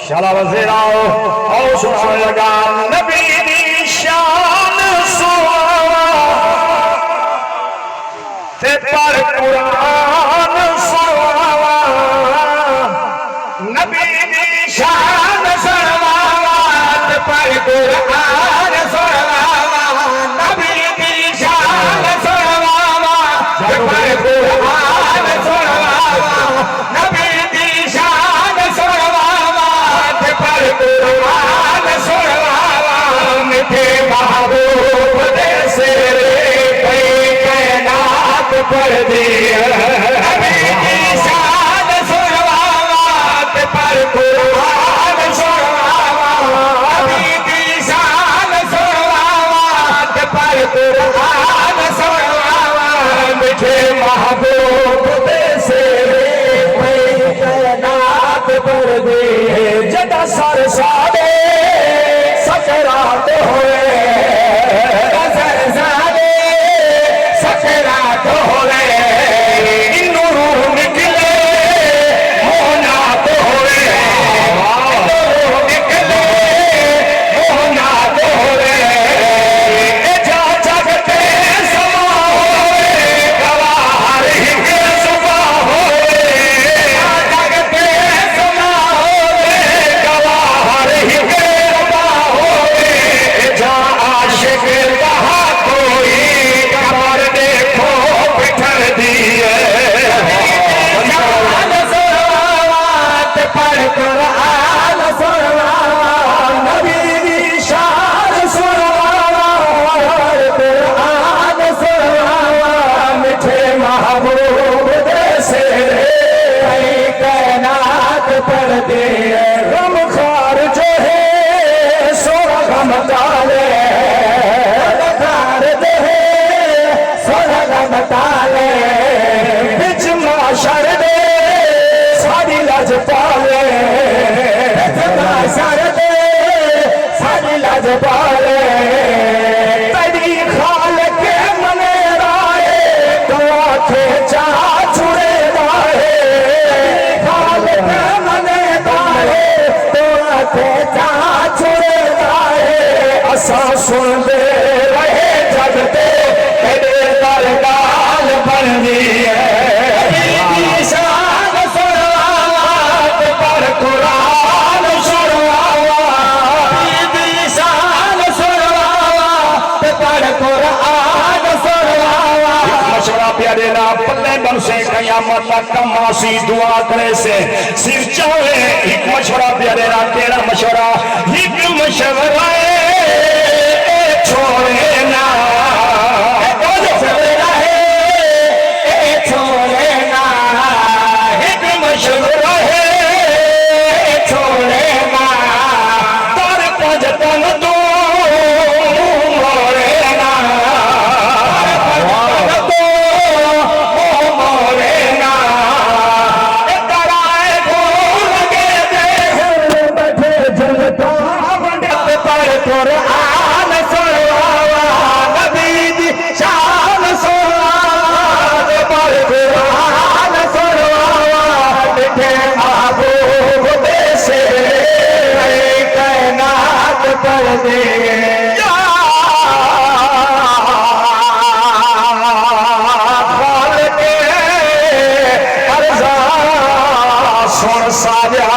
शाला वज़ीर आओ और सुनाने लगा नबी दी शान सुनावा ते पर कुरान सुनावा नबी दी शान सुनावा ते पर कुरान सुनावा नबी दी शान सुनावा ते पर कुरान सुनावा नबी दी शान सुनावा ते पर कुरान सुनावा मिठे महबूब दे सिरे कई कायनात पर दिया नबी दी शान सुनावा ते पर कुरान सुनावा नबी दी शान सुनावा ते पर कुरान सुनावा मिठे महबूब दे सिरे कई कायनात पर दिए जदा सर सादे सकरात होए सर सादे सकरात होए इन्नू रूह निकले मोहनात होए इन्नू रूह निकले मोहनात होए जा जगते समा होए गवाहर ही के सुबह होए जगते समा होए गवाहर ही के सुबह होए जा आशिक कहा कोई कबर देखो बिठर दिए शान सुनावत पर कुरान सुनावा नबी दी शान सुनावा कुरान सुनावा मिठे महबूब दे सिरे कई कायनात पर दिए गमखार जो है सो गम ताले गमखार जो है सो गम ताले बिच माशर दे सारी लाज पाले माशर दे सारी लाज पाले तेरी खाल के मने राए तो आखे चा छुड़े राए खाल के मने राए तो आखे चा छुड़े राए असा सुन दे रहे जगते तेरे दरगाल बन दिए शान सुनावा पर कुरान सुनावा शान सुनावा पर कुरान सुनावा मशवरा प्यारे ना पल्ले बन से कयामत तक मासी दुआ करे से सिर चाहे एक मशवरा प्यारे ना तेरा मशवरा एक मशवरा छोड़े ना मशवरा है छोड़े ना एक मशवरा है छोड़े ना तर पजतन दो मोरे ना तर पजतन दो मोरे ना कराए भूल लगे दे बैठे जलता पर कुरान सुनावा नबी दी शान सुनावा पर कुरान सुनावा मिठे महबूब दे सिरे कायनात पर दिए खाल के अर्जा सुन साजा